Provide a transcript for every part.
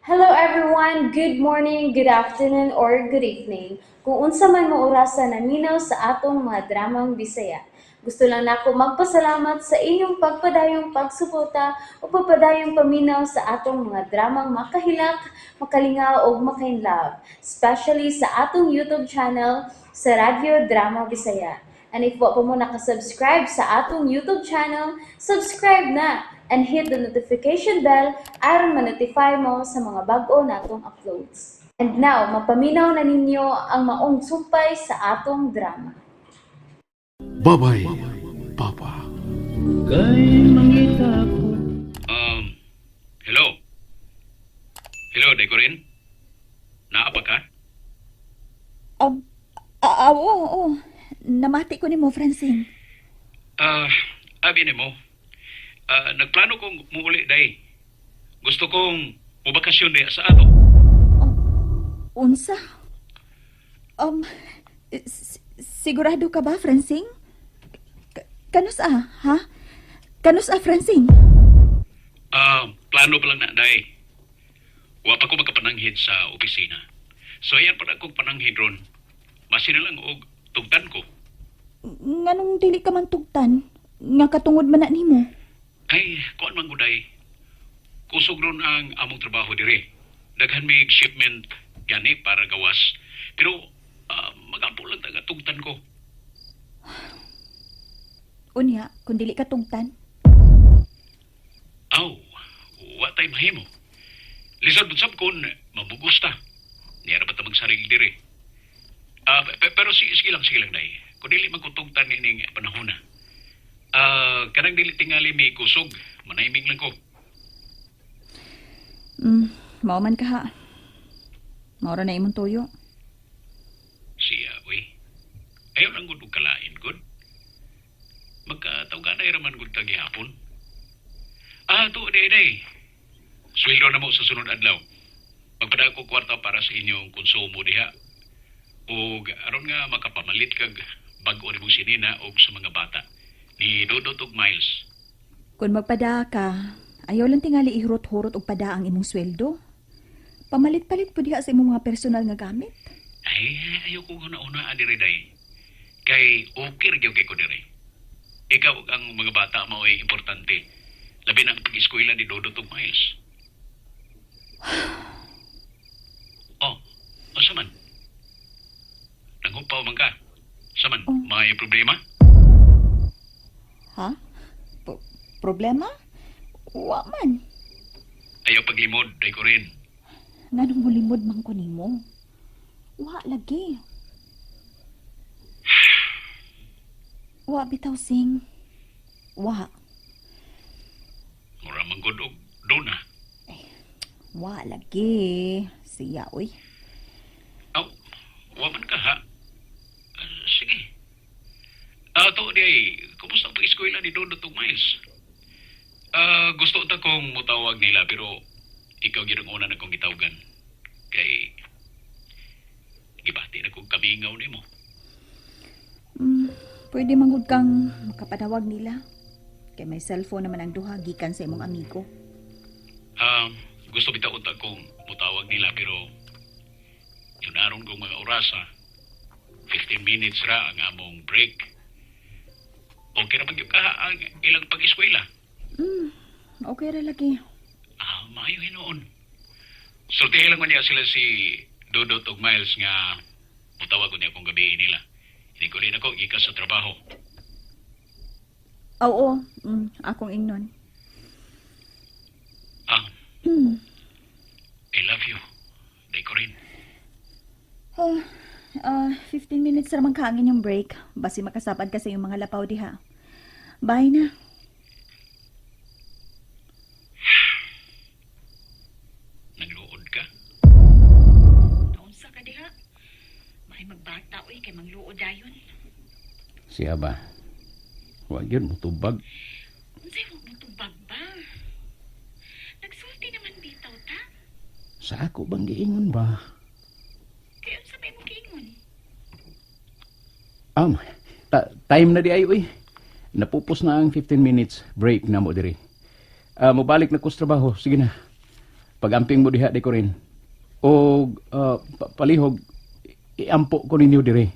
Hello everyone, good morning, good afternoon, or good evening. Kung unsa man mo orasan naminaw sa atong mga dramang Bisaya. Gusto lang nako magpasalamat sa inyong pagpadayong pagsuporta o pagpadayong paminaw sa atong mga dramang makahilak, makalingaw o makainlove, especially sa atong YouTube channel sa Radyo Drama Bisaya. And if wa pa mo nakasubscribe sa atong YouTube channel, subscribe na and hit the notification bell aron ma-notify mo sa mga bag-o natong uploads. And now, mapaminaw na ninyo ang maong sumpay sa atong drama. Babay, Papa. Kay mangita ko. Hello? Hello, Decorin? Naapa ka? Oo. Namati ko ni mo, Francine. Abi ni mo. Nagplano kong muuli, day. Gusto kong mubakasyon day sa ato. Unsa? Sigurado ka ba, Francine? Kanus ha? Kanus Francine? Plano pa lang na, day. Wa pa ko magkapananghid sa opisina. So, yan pa na kong pananghid ron. Masin na lang og tugtan ko. Nganong dili ka man tugtan? Nga katungod man na nimo. Ay, kuan man guday. Kusog ron ang among trabaho dire. Daghan mig shipment gani para gawas. Pero magampo lang taga tugtan ko. Unya, kung dili ka tugtan. Aw, wa tay mahimo. Lisod bunsab kon mabugos ta. Niyara ba ta magsarili dire? Pero sige lang day. Kung dili magkutugtan ning panahon na. Kanang dili tingali may kusog. Manayming lang ko. Mao man ka ha. Maura na imong tuyo. Siya, uy. Ayaw lang gud og kalain, gud. Magkatawganay raman gud tag gihapon. To day. Sweldo na mo sa sunod adlaw. Magpada ko kwarta para sa inyong konsumo diha. Ug aron nga makapamalit kag bag-o nimong sinina og sa mga bata. Ni Dodot ug Miles. Kung magpada ka, ayaw lang tingali ihurot-hurot og pada ang imong sweldo. Pamalit-palit po diha sa imong mga personal nga gamit. Ay, ayaw ko una adire day. Kay okay ra gyud kay ko dire. Ikaw ug ang mga bata mao ay importante. Labi na ang pag-eskwela ni Dodot ug Miles. Asa man? Nanghupaw man ka? Saman, may problema? Ha? Problema? Wa man. Ayaw paglimod, day ko rin. Nganong mulimod man ko nimo? Wa lagi. Wa bitaw sing. Wa. Mura manggod og dona. Wa lagi. Siya oy. Aw, waman ka ha? Sige. To day, kumusta ang pag-eskwela ni Dodot ug Miles? Gusto ta kong mutawag nila pero ikaw gyud ang una na kong gitawagan. Kay gibati na kong kamingaw nimo. Pwede mangud kang makapadawag nila. Kay may cellphone naman ang duha gikan sa imong amigo. Gusto bitaw ta kong mutawag nila pero yun aron kong mga orasa. 15 minutes ra ang among break. Okay ra pag ka ang ilang pag-eskwela. Okay ra lagi. Maayo hinoon. Sultihin lang man niya sila si Dodot ug Miles nga mutawag ko niya kung gabi nila. Hindi ko rin ako ikas sa trabaho. Oo, akong ingnon. I love you. Day ko rin. 15 minutes ramang kaangin yung break. Basi makasapad ka sa yung mga lapaw diha. Bye na. Nagluod ka? Naunsa ka diha? May magbata oy kay mangluod dayon. Siya ba? Huwag yun mo tubag. Unsay mo tubag ba? Nagsulti naman bitaw ta. Sa ako bang giingon ba? Kay unsa may mo giingon? Time na di ay, uy. Napupos na ang 15 minutes break na mo diri. Mabalik na ko sa trabaho. Sige na. Pag-amping mo diha di ko rin. O palihog, iampo ko ninyo dire.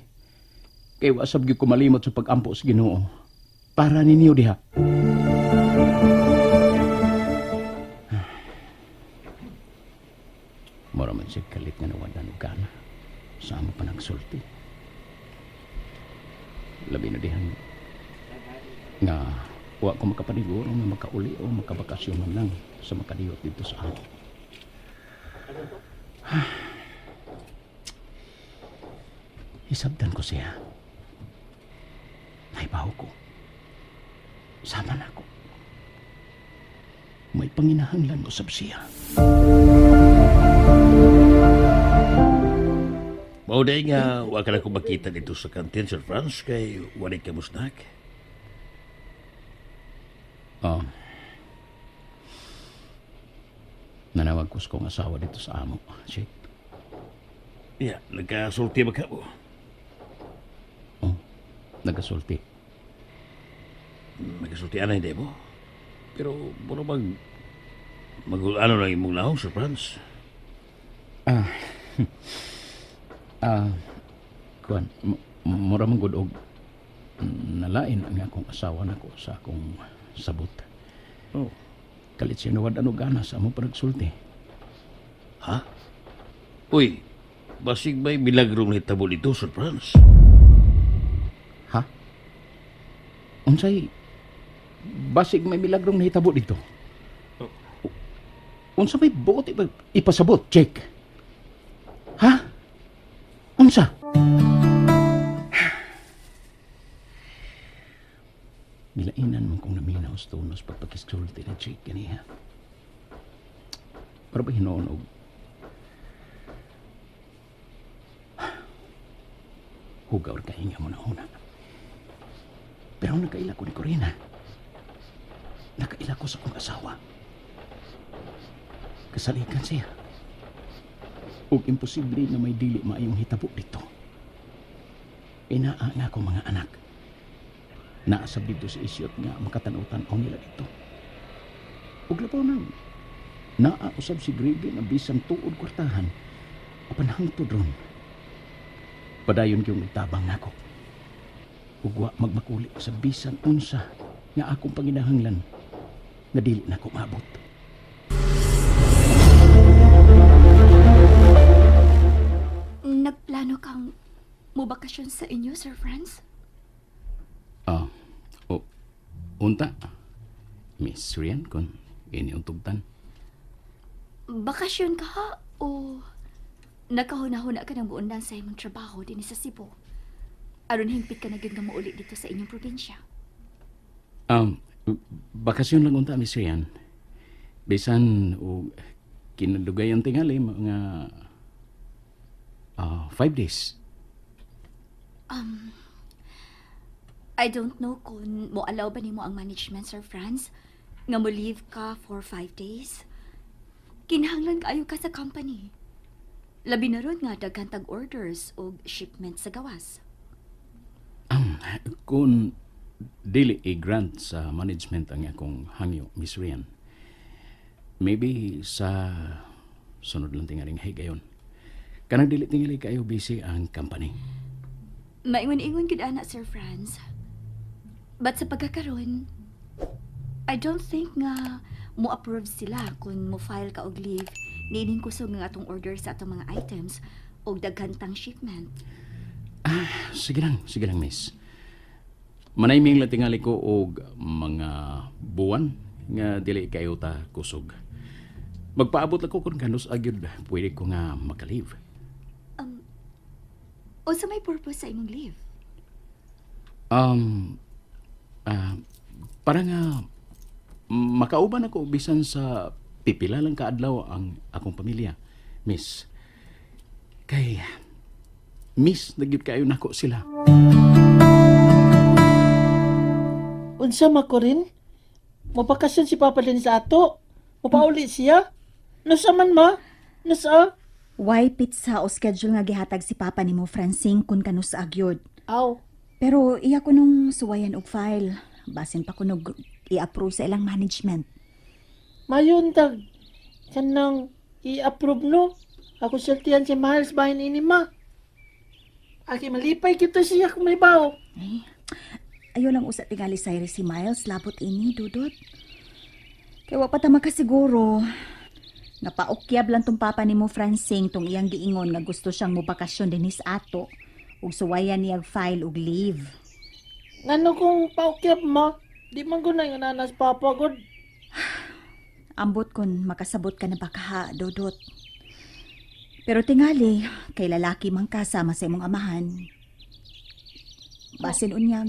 Kay wasab gyud ko malimot sa pag-ampo sa Ginoo. Para ninyo diha. Mura man siya kalit nga nawadan og kana. Sama pa nagsulti. Labi na dihan nga wa ko makapaniguro nga makauli o makabakasyon man lang sa makadiyot dito sa amin. Hisabdan ko siya. Naibaw ko. Sama na ako. May panginahanglan mo sab siya. Mauday nga, wa ka na ko makita dito sa kantin, Sir Franz, kay wala ka musnak. Oh. Nanawag ko sa kong asawa dito sa amo. Shit. Ya, nagkasulti ba ka mo? Oh. Nagasulti. Nagkasultian na hindi mo. Pero, muna ano lang imong lahong, Sir Franz? Kuan, mura man gud og nalain ang akong asawa nako sa akong sabot. Oh. Kalit siya nawad ano gana sa among panagsulti. Ha? Uy, basig may milagrong hitabo dito, Sir Franz. Ha? Unsay basig may milagrong nahitabo dito? Unsa may buot ipasabot, check. Ha? Unsa? Nilainan mo kung naminaw sa tunos pagpakisulti ng check kaniya. Para ba hinoonog? Hugaw kahinga mo na una. Pero nakaila ko ni Corina. Nakaila ko sa kong asawa. Kasalikan siya. Ug imposible na may dili maayong hitabo dito. Inaa nga ako mga anak. Naasab dito sa isyot nga makatanaw-tanaw nila dito. Ug labaw nang naausab si Grady na bisan tuod kwartahan o panahangtod ron. Padayon kayong nagtabang nako. Ug wa magmakuli sa bisan unsa nga akong panginahanglan nga dili nako maabot. Nagplano kang mubakasyon sa inyo, Sir Franz? Unta, Miss Rian, kung iniuntugtan. Bakasyon ka ha? O nakahuna-huna ka ng buundan sa imong trabaho din sa Cebu? Aron hingpit ka na gyud nga mauli dito sa inyong probinsya? Bakasyon lang unta, Miss Rian. Bisan, kinadugayan tingali, mga 5 days. I don't know kung mo-allow ba nimo ang management, Sir Franz, nga mo leave ka for 5 days. Kinahanglan kaayo ka sa company. Labi na ron nga daghan tag orders o shipment sa gawas. Kung dili i-grant sa management ang akong hangyo, Miss Rian, maybe sa sunod lang tingaling higayon. Kanang dili tingali kayo busy ang company. Maingon-ingon gid ana, Sir Franz. But sa pagkakaroon, I don't think nga mo-approve sila kung mo-file ka og leave niining kusog nga atong order sa atong mga items o daghan tang shipment. Sige lang, miss. Manayming lang tingali ko og mga buwan nga dili kayo ta kusog. Magpaabot ako kung ganos agyud pwede ko nga makalive. O sa may purpose sa imong leave? Para nga makauban ako bisan sa pipila lang kaadlaw ang akong pamilya, miss. Kay miss nagyud kayo nako sila. Unsa makorin? Mabakasyon si Papa din sa ato. Mapauli siya. Nasa man ma? Nasa? Why pizza o schedule nga gihatag si Papa nimo, Francine, kun kanus agyod? Aw. Pero iya ko nung suwayan og file. Basin pa ko nung i-approve sa ilang management. Mayon tag. Kanang i-approve no. Ako sultihan si Miles bahin ini ma. Aki malipay kita siya kung may bao. Ay, ayaw lang usa tingali sa si Miles, labot ini, Dudot. Kaya wa pa ta makasiguro. Nga paukyab lang tong papa ni mo, Francine, tong iyang giingon nga gusto siyang mubakasyon din sa ato. Ug suwayan niyag file og leave. Ngano kung paukyap ma? Di man ko na yung nanas papa god. Ambot kon makasabot ka na baka, Dudot. Pero tingali, kay lalaki man kasama sa imong amahan. Basin unyag,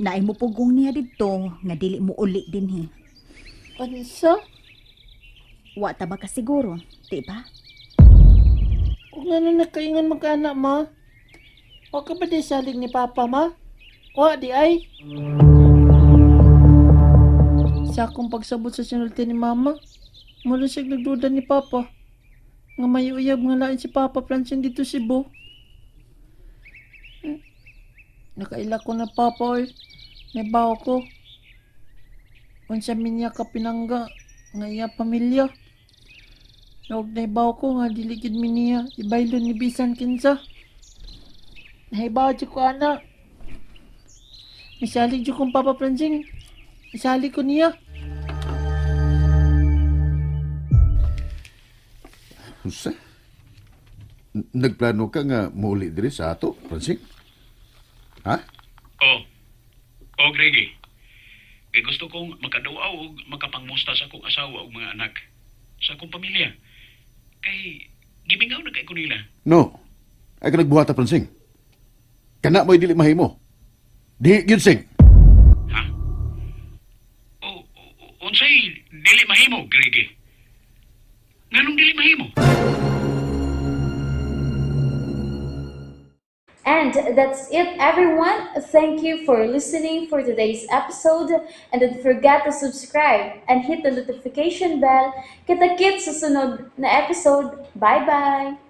naay mo pugong niya dito, nga dili mo uli din he. Ansa? Wa ta ba kasiguro, di ba? Kung ano nakaingon magkaanak ma? O ka ba di salig ni papa ma? O di ay? Sa akong pagsabot sa sinulti ni mama, mula siya nagduda ni papa. Nga may uyab nga lain si Papa Francine dito si Bo. Nakaila ko na papa oy. May bao ko. Unsa minya ka pinangga nga iya pamilya. Huwag na ibaw ko nga diligid mi niya. Ibaylon ni bisan kinsa. Nahibaw di ko anak. Misalig di kong Papa Francine. Misalig ko niya. Unsa? Nagplano ka nga muli diri sa ato, Francine? Ha? Gregi. Kay gusto kong makaduaw o makapangmusta sa akong asawa o mga anak. Sa akong pamilya. Kay gimingaw na kay ko nila. No. Ay ka nagbuhata, Francine. Kana mo'y dili mahimo. Di yun sing. Ha? Unsay dili mahimo, Gregi? Nganong dili mahimo? And that's it, everyone. Thank you for listening for today's episode. And don't forget to subscribe and hit the notification bell. Kita-kits sa sunod na episode. Bye-bye!